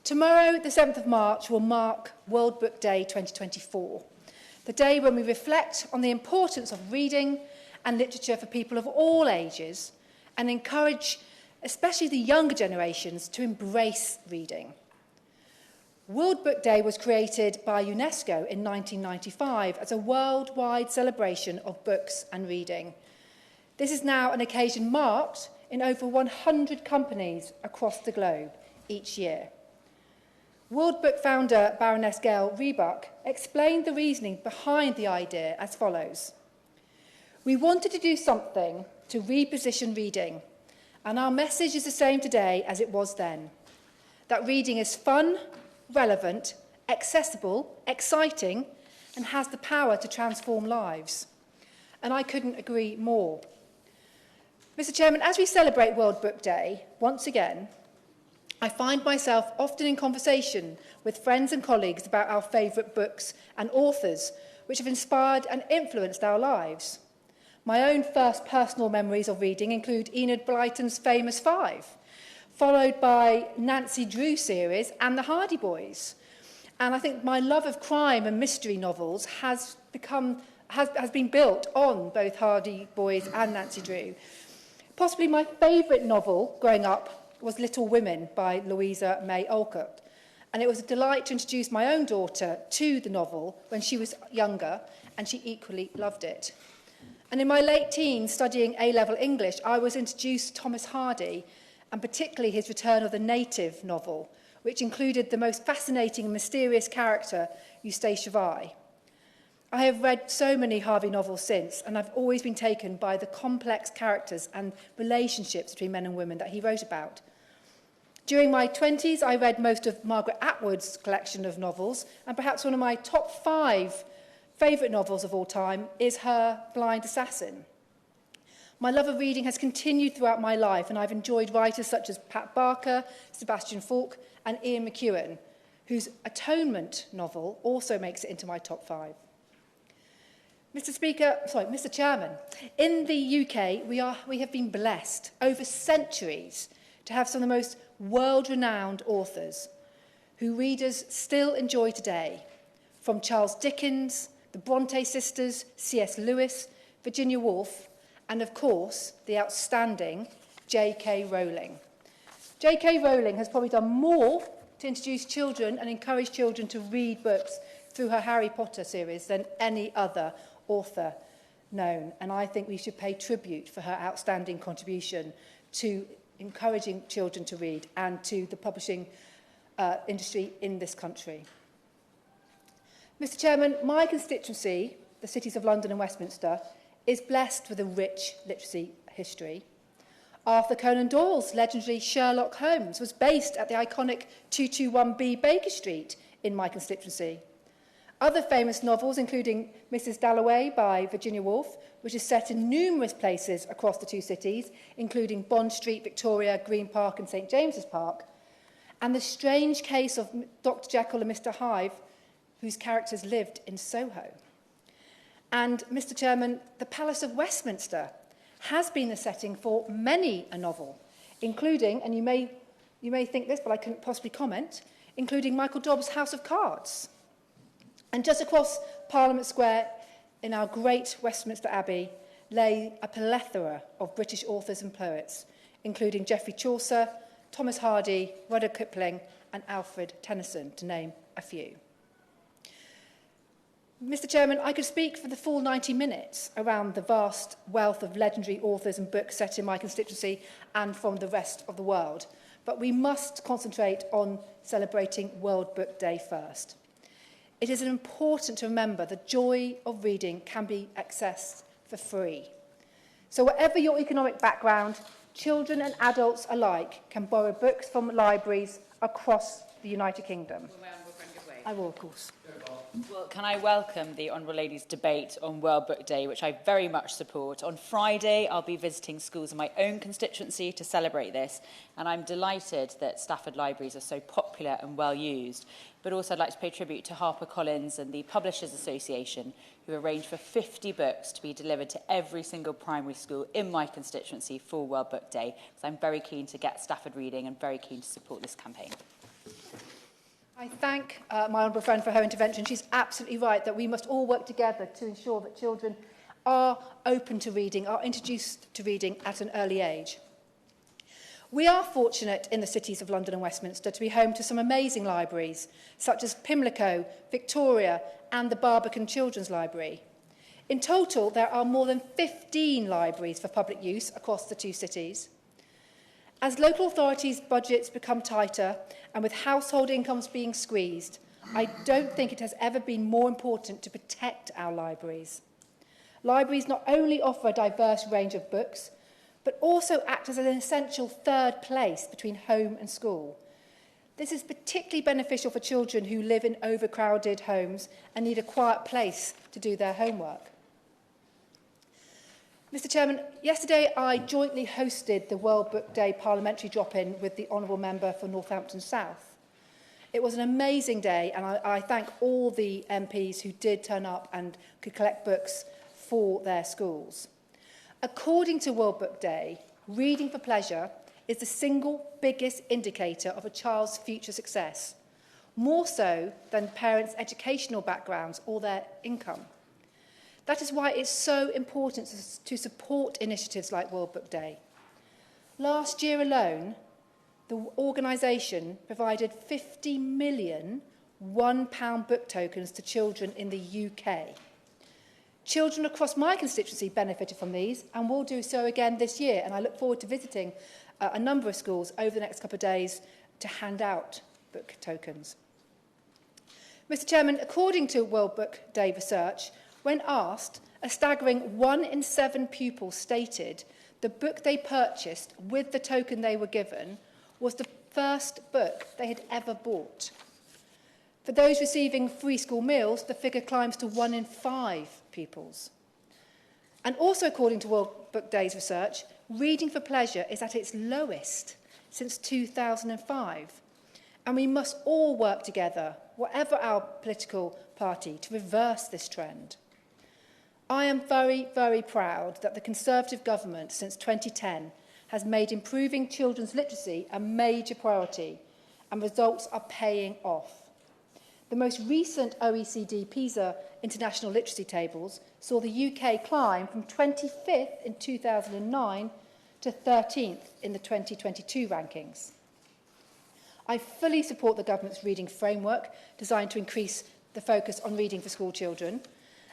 Tomorrow, the 7th of March, will mark World Book Day 2024, the day when we reflect on the importance of reading and literature for people of all ages and encourage especially the younger generations to embrace reading. World Book Day was created by UNESCO in 1995 as a worldwide celebration of books and reading. This is now an occasion marked in over 100 companies across the globe each year. World Book founder Baroness Gail Rebuck explained the reasoning behind the idea as follows. We wanted to do something to reposition reading, and our message is the same today as it was then, that reading is fun, relevant, accessible, exciting, and has the power to transform lives. And I couldn't agree more. Mr. Chairman, as we celebrate World Book Day, once again, I find myself often in conversation with friends and colleagues about our favourite books and authors which have inspired and influenced our lives. My own first personal memories of reading include Enid Blyton's famous Five, followed by Nancy Drew series and the Hardy Boys. And I think my love of crime and mystery novels has been built on both Hardy Boys and Nancy Drew. Possibly my favourite novel growing up was Little Women by Louisa May Alcott. And it was a delight to introduce my own daughter to the novel when she was younger, and she equally loved it. And in my late teens, studying A-level English, I was introduced to Thomas Hardy, and particularly his Return of the Native novel, which included the most fascinating and mysterious character, Eustace Vai. I have read so many Harvey novels since, and I've always been taken by the complex characters and relationships between men and women that he wrote about. During my 20s, I read most of Margaret Atwood's collection of novels, and perhaps one of my top 5 favourite novels of all time is her Blind Assassin. My love of reading has continued throughout my life, and I've enjoyed writers such as Pat Barker, Sebastian Faulks, and Ian McEwan, whose Atonement novel also makes it into my top 5. Mr. Chairman, in the UK, we have been blessed over centuries to have some of the most world-renowned authors who readers still enjoy today, from Charles Dickens, the Bronte sisters, C.S. Lewis, Virginia Woolf, and of course, the outstanding J.K. Rowling. J.K. Rowling has probably done more to introduce children and encourage children to read books through her Harry Potter series than any other author known. And I think we should pay tribute for her outstanding contribution to encouraging children to read and to the publishing industry in this country. Mr. Chairman, my constituency, the cities of London and Westminster, is blessed with a rich literacy history. Arthur Conan Doyle's legendary Sherlock Holmes was based at the iconic 221B Baker Street in my constituency. Other famous novels, including Mrs. Dalloway by Virginia Woolf, which is set in numerous places across the two cities, including Bond Street, Victoria, Green Park and St James's Park, and The Strange Case of Dr. Jekyll and Mr. Hyde, whose characters lived in Soho. And, Mr. Chairman, the Palace of Westminster has been the setting for many a novel, including, and you may think this, but I couldn't possibly comment, including Michael Dobbs' House of Cards. And just across Parliament Square in our great Westminster Abbey lay a plethora of British authors and poets, including Geoffrey Chaucer, Thomas Hardy, Rudyard Kipling and Alfred Tennyson, to name a few. Mr. Chairman, I could speak for the full 90 minutes around the vast wealth of legendary authors and books set in my constituency and from the rest of the world, but we must concentrate on celebrating World Book Day first. It is important to remember the joy of reading can be accessed for free. So whatever your economic background, children and adults alike can borrow books from libraries across the United Kingdom. I will, of course. Well, can I welcome the Honourable Lady's debate on World Book Day, which I very much support. On Friday, I'll be visiting schools in my own constituency to celebrate this, and I'm delighted that Stafford libraries are so popular and well used. But also I'd like to pay tribute to HarperCollins and the Publishers Association, who arranged for 50 books to be delivered to every single primary school in my constituency for World Book Day. So I'm very keen to get Stafford reading and very keen to support this campaign. I thank my honourable friend for her intervention. She's absolutely right that we must all work together to ensure that children are open to reading, are introduced to reading at an early age. We are fortunate in the cities of London and Westminster to be home to some amazing libraries, such as Pimlico, Victoria and the Barbican Children's Library. In total, there are more than 15 libraries for public use across the two cities. As local authorities' budgets become tighter and with household incomes being squeezed, I don't think it has ever been more important to protect our libraries. Libraries not only offer a diverse range of books, but also act as an essential third place between home and school. This is particularly beneficial for children who live in overcrowded homes and need a quiet place to do their homework. Mr Chairman, yesterday I jointly hosted the World Book Day Parliamentary drop-in with the Honourable Member for Northampton South. It was an amazing day and I thank all the MPs who did turn up and could collect books for their schools. According to World Book Day, reading for pleasure is the single biggest indicator of a child's future success, more so than parents' educational backgrounds or their income. That is why it's so important to support initiatives like World Book Day. Last year alone, the organisation provided 50 million £1 book tokens to children in the UK. Children across my constituency benefited from these and will do so again this year, and I look forward to visiting a number of schools over the next couple of days to hand out book tokens. Mr Chairman, according to World Book Day research, when asked, a staggering 1 in 7 pupils stated the book they purchased with the token they were given was the first book they had ever bought. For those receiving free school meals, the figure climbs to 1 in 5 pupils. And also according to World Book Day's research, reading for pleasure is at its lowest since 2005. And we must all work together, whatever our political party, to reverse this trend. I am very, very proud that the Conservative government since 2010 has made improving children's literacy a major priority, and results are paying off. The most recent OECD PISA international literacy tables saw the UK climb from 25th in 2009 to 13th in the 2022 rankings. I fully support the government's reading framework designed to increase the focus on reading for school children.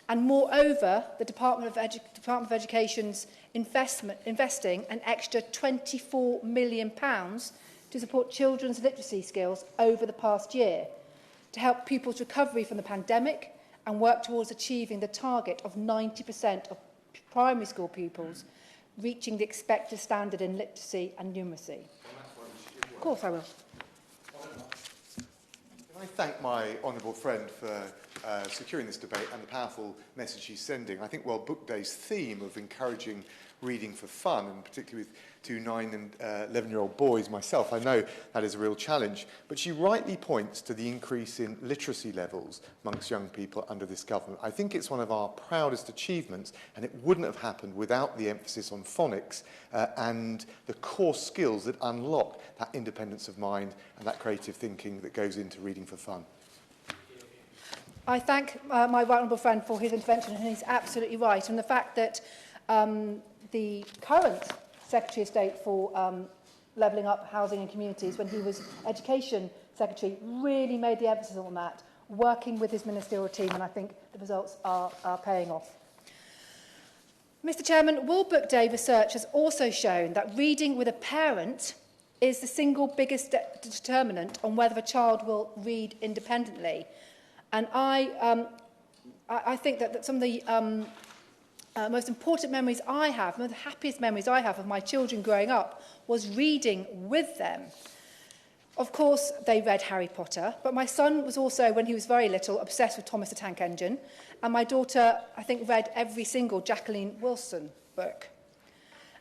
And moreover, the Department of Education's investing an extra £24 million to support children's literacy skills over the past year, to help pupils' recovery from the pandemic and work towards achieving the target of 90% of primary school pupils reaching the expected standard in literacy and numeracy. Of course I will. Can I thank my honourable friend for securing this debate and the powerful message she's sending. I think World Book Day's theme of encouraging reading for fun, and particularly with 2 9- and 11-year-old boys myself, I know that is a real challenge. But she rightly points to the increase in literacy levels amongst young people under this government. I think it's one of our proudest achievements, and it wouldn't have happened without the emphasis on phonics and the core skills that unlock that independence of mind and that creative thinking that goes into reading for fun. I thank my right honourable friend for his intervention, and he's absolutely right. And the fact that the current Secretary of State for Levelling Up Housing and Communities, when he was Education Secretary, really made the emphasis on that, working with his ministerial team, and I think the results are paying off. Mr Chairman, World Book Day research has also shown that reading with a parent is the single biggest determinant on whether a child will read independently. And I think that some of the most important memories I have, one of the happiest memories I have of my children growing up, was reading with them. Of course, they read Harry Potter, but my son was also, when he was very little, obsessed with Thomas the Tank Engine, and my daughter, I think, read every single Jacqueline Wilson book.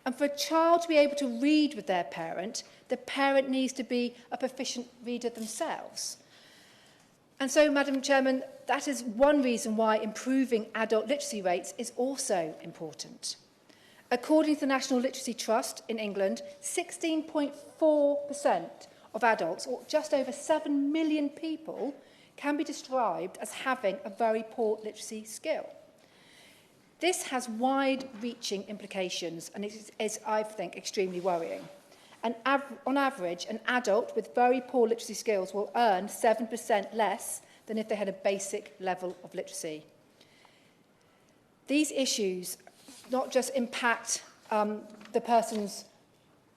And for a child to be able to read with their parent, the parent needs to be a proficient reader themselves. And so, Madam Chairman, that is one reason why improving adult literacy rates is also important. According to the National Literacy Trust in England, 16.4% of adults, or just over 7 million people, can be described as having a very poor literacy skill. This has wide-reaching implications and is, I think, extremely worrying. On average, an adult with very poor literacy skills will earn 7% less than if they had a basic level of literacy. These issues not just impact the person's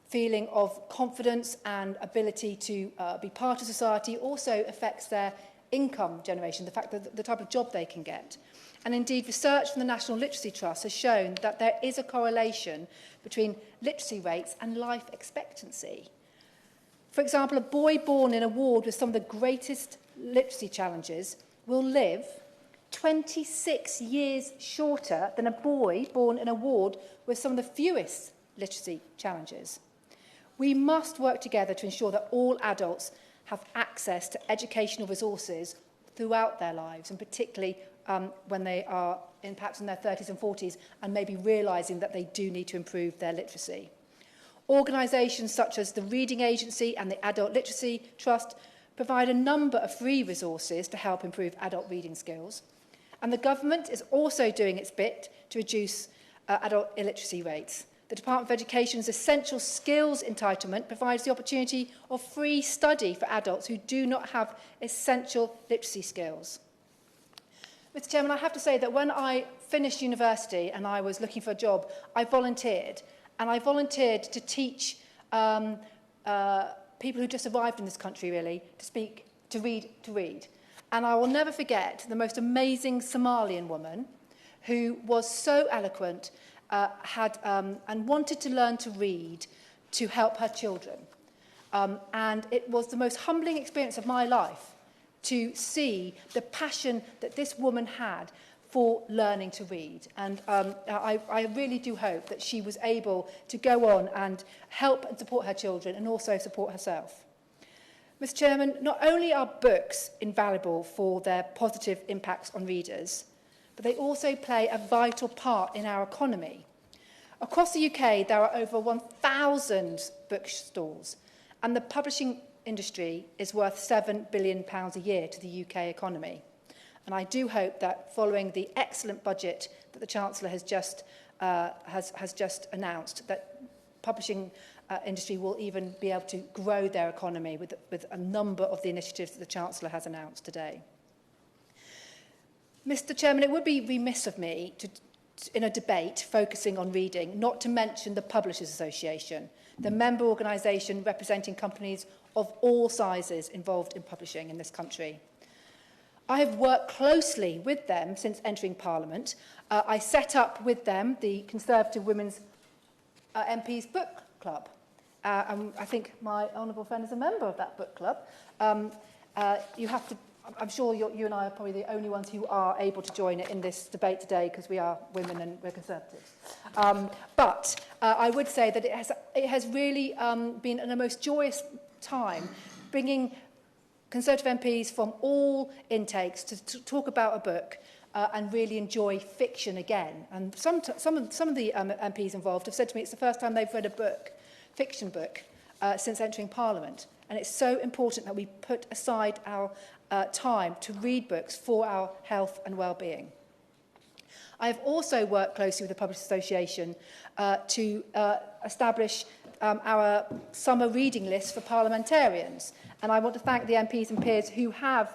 feeling of confidence and ability to be part of society, also affects their income generation, the fact that the type of job they can get. And indeed, research from the National Literacy Trust has shown that there is a correlation between literacy rates and life expectancy. For example, a boy born in a ward with some of the greatest literacy challenges will live 26 years shorter than a boy born in a ward with some of the fewest literacy challenges. We must work together to ensure that all adults have access to educational resources throughout their lives, and particularly when they are perhaps in their 30s and 40s and maybe realising that they do need to improve their literacy. Organisations such as the Reading Agency and the Adult Literacy Trust provide a number of free resources to help improve adult reading skills. And the government is also doing its bit to reduce adult illiteracy rates. The Department of Education's Essential Skills Entitlement provides the opportunity of free study for adults who do not have essential literacy skills. Mr. Chairman, I have to say that when I finished university and I was looking for a job, I volunteered. And I volunteered to teach people who just arrived in this country, really, to read. And I will never forget the most amazing Somalian woman who was so eloquent and wanted to learn to read to help her children. And it was the most humbling experience of my life to see the passion that this woman had for learning to read. And I really do hope that she was able to go on and help and support her children and also support herself. Mr. Chairman, not only are books invaluable for their positive impacts on readers, but they also play a vital part in our economy. Across the UK, there are over 1,000 bookstores, and the publishing industry is worth £7 billion a year to the UK economy. And I do hope that following the excellent budget that the Chancellor has just announced, that publishing industry will even be able to grow their economy with a number of the initiatives that the Chancellor has announced today. Mr. Chairman, it would be remiss of me in a debate focusing on reading not to mention the Publishers Association, the member organisation representing companies of all sizes involved in publishing in this country. I have worked closely with them since entering Parliament. I set up with them the Conservative Women's MP's Book Club. And I think my honourable friend is a member of that book club. I'm sure you and I are probably the only ones who are able to join it in this debate today because we are women and we're Conservatives. But I would say that it has really been a most joyous time bringing Conservative MPs from all intakes to talk about a book and really enjoy fiction again. And some of the MPs involved have said to me it's the first time they've read a fiction book, since entering Parliament. And it's so important that we put aside our time to read books for our health and well-being. I have also worked closely with the Publishers Association to establish our summer reading list for parliamentarians. And I want to thank the MPs and peers who have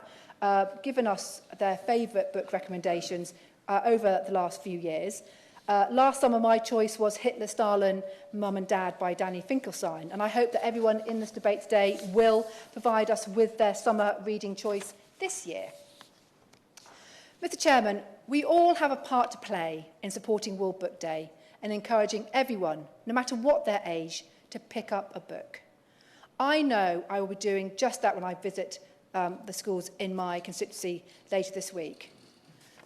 given us their favourite book recommendations over the last few years. Last summer, my choice was Hitler, Stalin, Mum and Dad by Danny Finkelstein. And I hope that everyone in this debate today will provide us with their summer reading choice this year. Mr. Chairman, we all have a part to play in supporting World Book Day and encouraging everyone, no matter what their age, to pick up a book. I know I will be doing just that when I visit the schools in my constituency later this week.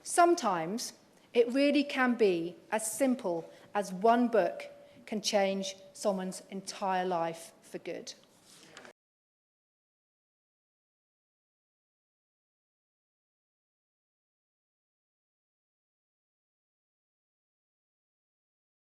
Sometimes it really can be as simple as one book can change someone's entire life for good.